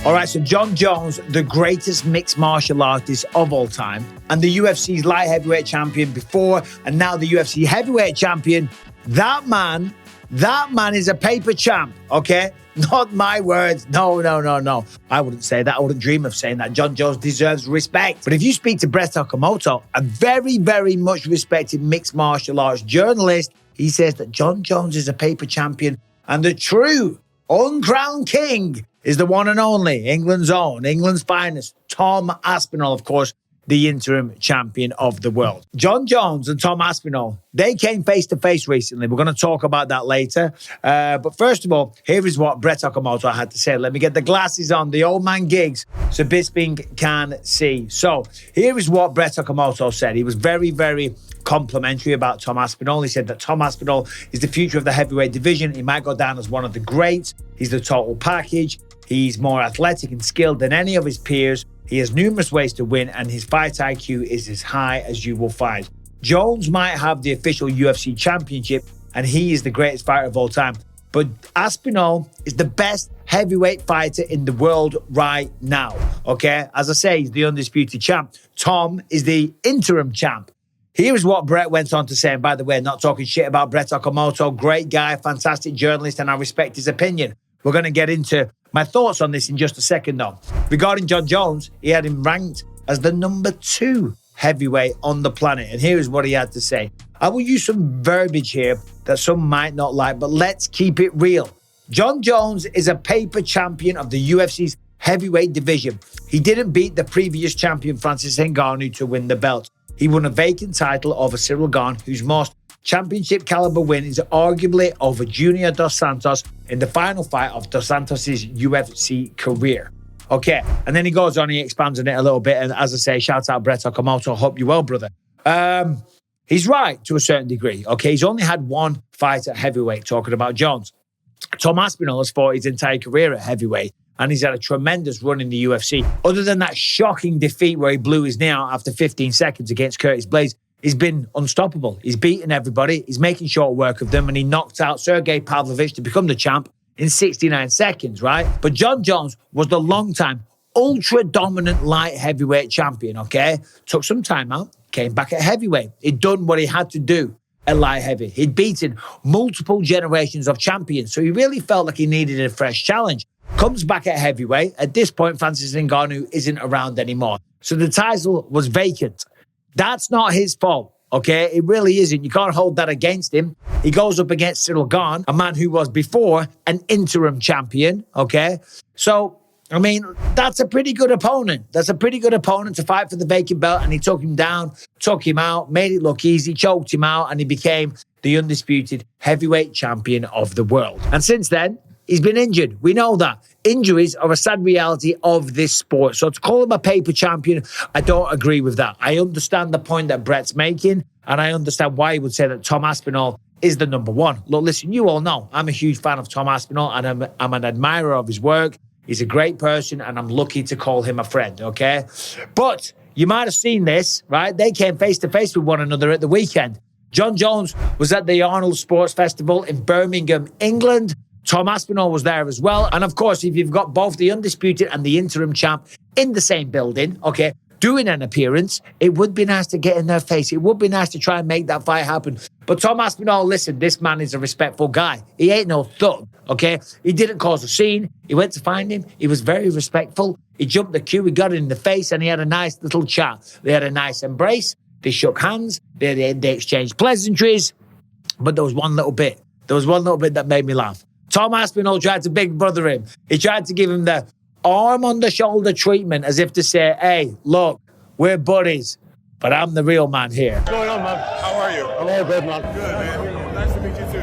All right, so Jon Jones, the greatest mixed martial artist of all time, and the UFC's light heavyweight champion before, and now the UFC heavyweight champion. That man is a paper champ, okay? Not my words. No. I wouldn't say that. I wouldn't dream of saying that. Jon Jones deserves respect. But if you speak to Brett Okamoto, a very, very much respected mixed martial arts journalist, he says that Jon Jones is a paper champion, and the true uncrowned king is the one and only England's own, England's finest, Tom Aspinall, of course, the interim champion of the world. Jon Jones and Tom Aspinall, they came face-to-face recently. We're going to talk about that later. But first of all, here is what Brett Okamoto had to say. Let me get the glasses on, the old man gigs, so Bisping can see. So here is what Brett Okamoto said. He was very, very complimentary about Tom Aspinall. He said that Tom Aspinall is the future of the heavyweight division. He might go down as one of the greats. He's the total package. He's more athletic and skilled than any of his peers. He has numerous ways to win, and his fight IQ is as high as you will find. Jones might have the official UFC championship, and he is the greatest fighter of all time. But Aspinall is the best heavyweight fighter in the world right now, okay? As I say, he's the undisputed champ. Tom is the interim champ. Here's what Brett went on to say, and by the way, not talking shit about Brett Okamoto, great guy, fantastic journalist, and I respect his opinion. We're going to get into my thoughts on this in just a second, though. Regarding Jon Jones, he had him ranked as the number 2 heavyweight on the planet. And here is what he had to say. I will use some verbiage here that some might not like, but let's keep it real. Jon Jones is a paper champion of the UFC's heavyweight division. He didn't beat the previous champion, Francis Ngannou, to win the belt. He won a vacant title over Cyril Gane, whose most championship caliber win is arguably over Junior Dos Santos in the final fight of Dos Santos' UFC career. Okay, and then he goes on, he expands on it a little bit, and as I say, shout out Brett Okamoto, hope you're well, brother. He's right to a certain degree, okay? He's only had one fight at heavyweight, talking about Jones. Tom Aspinall has fought his entire career at heavyweight, and he's had a tremendous run in the UFC. Other than that shocking defeat where he blew his knee out after 15 seconds against Curtis Blaydes, he's been unstoppable. He's beaten everybody. He's making short work of them, and he knocked out Sergey Pavlovich to become the champ in 69 seconds, right? But Jon Jones was the long-time, ultra-dominant light heavyweight champion, okay? Took some time out, came back at heavyweight. He'd done what he had to do at light heavy. He'd beaten multiple generations of champions, so he really felt like he needed a fresh challenge. Comes back at heavyweight. At this point, Francis Ngannou isn't around anymore. So the title was vacant. That's not his fault, okay? It really isn't. You can't hold that against him. He goes up against Cyril Gane, a man who was before an interim champion, okay? So, I mean, that's a pretty good opponent. That's a pretty good opponent to fight for the vacant belt, and he took him down, took him out, made it look easy, choked him out, and he became the undisputed heavyweight champion of the world. And since then, he's been injured. We know that. Injuries are a sad reality of this sport. So to call him a paper champion, I don't agree with that. I understand the point that Brett's making, and I understand why he would say that Tom Aspinall is the number 1. Look, listen, you all know I'm a huge fan of Tom Aspinall, and I'm an admirer of his work. He's a great person, and I'm lucky to call him a friend, okay? But you might have seen this, right? They came face-to-face with one another at the weekend. Jon Jones was at the Arnold Sports Festival in Birmingham, England. Tom Aspinall was there as well. And of course, if you've got both the undisputed and the interim champ in the same building, okay, doing an appearance, it would be nice to get in their face. It would be nice to try and make that fight happen. But Tom Aspinall, listen, this man is a respectful guy. He ain't no thug, okay? He didn't cause a scene. He went to find him. He was very respectful. He jumped the queue. He got it in the face, and he had a nice little chat. They had a nice embrace. They shook hands. They exchanged pleasantries. But there was one little bit. That made me laugh. Tom Aspinall tried to big brother him. He tried to give him the arm on the shoulder treatment as if to say, hey, look, we're buddies, but I'm the real man here. What's going on, man? How are you? I'm all good, man. Good, man. Nice to meet you, too.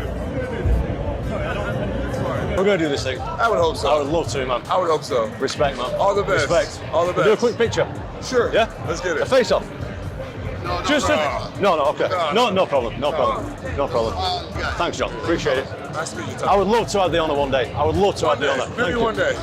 We're going to do this thing. I would hope so. I would love to, man. I would hope so. Respect, man. All the best. Respect. All the best. We'll do a quick picture. Sure. Yeah? Let's get it. A face-off. No, okay. No problem. Thanks, John. Appreciate it. Nice to meet you, Tom. I would love to have the honour one day. I would love to have the honour. Maybe one day.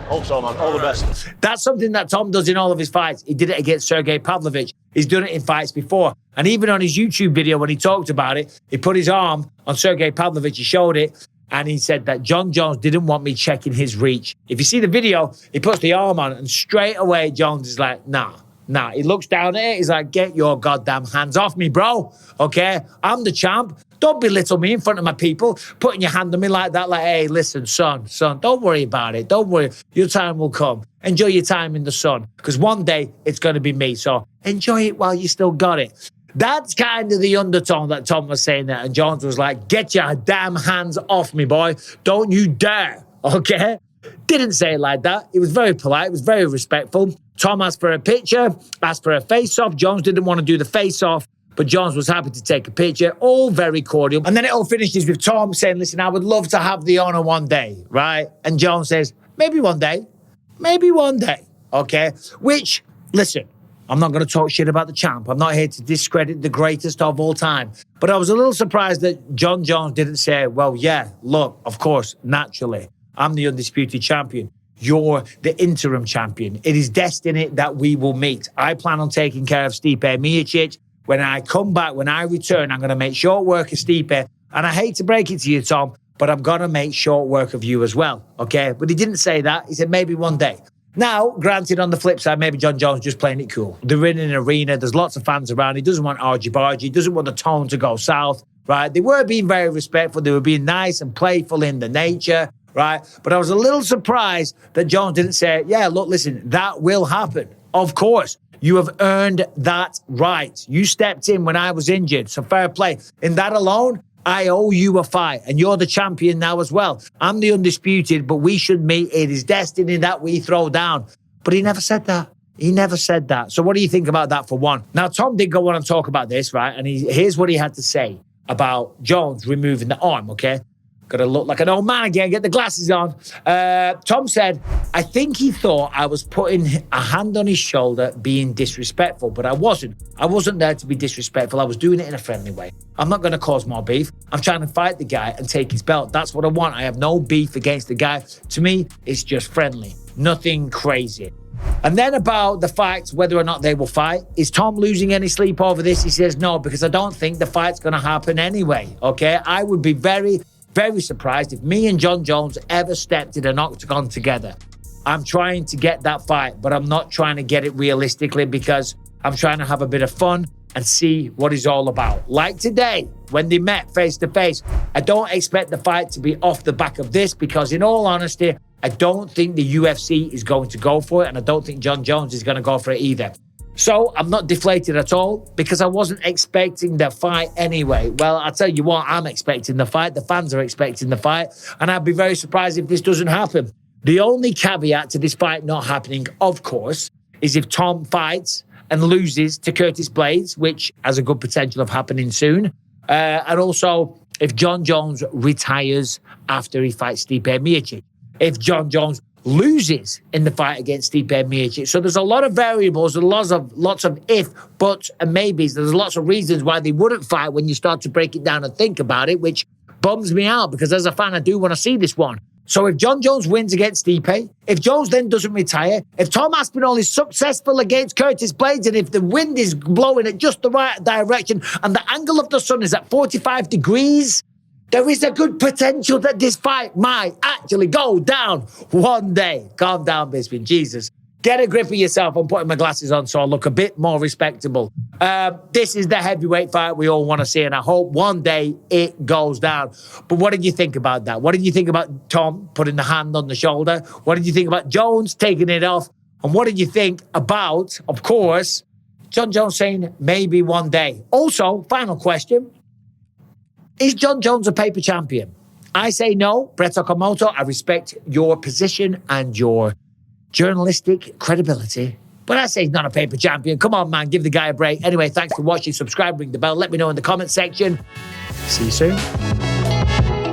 Hope so, man. All the best. That's something that Tom does in all of his fights. He did it against Sergey Pavlovich. He's done it in fights before. And even on his YouTube video, when he talked about it, he put his arm on Sergey Pavlovich. He showed it. And he said that Jon Jones didn't want me checking his reach. If you see the video, he puts the arm on and straight away Jones is like, nah. He looks down at it. He's like, get your goddamn hands off me, bro. Okay? I'm the champ. Don't belittle me in front of my people, putting your hand on me like that. Like, hey, listen, son, don't worry about it. Don't worry. Your time will come. Enjoy your time in the sun, because one day it's going to be me. So enjoy it while you still got it. That's kind of the undertone that Tom was saying there. And Jones was like, get your damn hands off me, boy. Don't you dare. Okay? Didn't say it like that. He was very polite. He was very respectful. Tom asked for a picture, asked for a face-off. Jones didn't want to do the face-off, but Jones was happy to take a picture. All very cordial. And then it all finishes with Tom saying, listen, I would love to have the honor one day, right? And Jones says, maybe one day. Maybe one day, okay? Which, listen, I'm not going to talk shit about the champ. I'm not here to discredit the greatest of all time. But I was a little surprised that Jon Jones didn't say, well, yeah, look, of course, naturally, I'm the undisputed champion. You're the interim champion. It is destiny that we will meet. I plan on taking care of Stipe Miocic. When I come back, when I return, I'm going to make short work of Stipe. And I hate to break it to you, Tom, but I'm going to make short work of you as well, okay? But he didn't say that. He said maybe one day. Now, granted, on the flip side, maybe Jon Jones just playing it cool. They're in an arena. There's lots of fans around. He doesn't want argy-bargy. He doesn't want the tone to go south, right? They were being very respectful. They were being nice and playful in the nature, right? But I was a little surprised that Jones didn't say, yeah, look, listen, that will happen. Of course, you have earned that right. You stepped in when I was injured, so fair play. In that alone, I owe you a fight, and you're the champion now as well. I'm the undisputed, but we should meet. It is destiny that we throw down. But he never said that. He never said that. So what do you think about that for one? Now, Tom did go on and talk about this, right? And here's what he had to say about Jones removing the arm, okay? Got to look like an old man again, get the glasses on. Tom said, I think he thought I was putting a hand on his shoulder being disrespectful, but I wasn't. I wasn't there to be disrespectful. I was doing it in a friendly way. I'm not going to cause more beef. I'm trying to fight the guy and take his belt. That's what I want. I have no beef against the guy. To me, it's just friendly. Nothing crazy. And then about the fight, whether or not they will fight, is Tom losing any sleep over this? He says no, because I don't think the fight's going to happen anyway, okay? I would be very surprised if me and Jon Jones ever stepped in an octagon together. I'm trying to get that fight, but I'm not trying to get it realistically because I'm trying to have a bit of fun and see what it's all about. Like today, when they met face to face, I don't expect the fight to be off the back of this because in all honesty, I don't think the UFC is going to go for it, and I don't think Jon Jones is going to go for it either. So I'm not deflated at all because I wasn't expecting the fight anyway. Well, I'll tell you what, I'm expecting the fight. The fans are expecting the fight. And I'd be very surprised if this doesn't happen. The only caveat to this fight not happening, of course, is if Tom fights and loses to Curtis Blades, which has a good potential of happening soon. And also if Jon Jones retires after he fights Stipe Miocic. If Jon Jones loses in the fight against Stipe Miocic. So there's a lot of variables, lots of if, buts, and maybes. There's lots of reasons why they wouldn't fight when you start to break it down and think about it, which bums me out because as a fan, I do want to see this one. So if Jon Jones wins against Stipe, if Jones then doesn't retire, if Tom Aspinall is successful against Curtis Blades, and if the wind is blowing at just the right direction and the angle of the sun is at 45 degrees, there is a good potential that this fight might actually go down one day. Calm down, Bisping. Jesus. Get a grip of yourself. I'm putting my glasses on so I look a bit more respectable. This is the heavyweight fight we all want to see, and I hope one day it goes down. But what did you think about that? What did you think about Tom putting the hand on the shoulder? What did you think about Jones taking it off? And what did you think about, of course, Jon Jones saying maybe one day? Also, final question. Is Jon Jones a paper champion? I say no. Brett Okamoto, I respect your position and your journalistic credibility, but I say he's not a paper champion. Come on, man, give the guy a break. Anyway, thanks for watching. Subscribe, ring the bell. Let me know in the comment section. See you soon.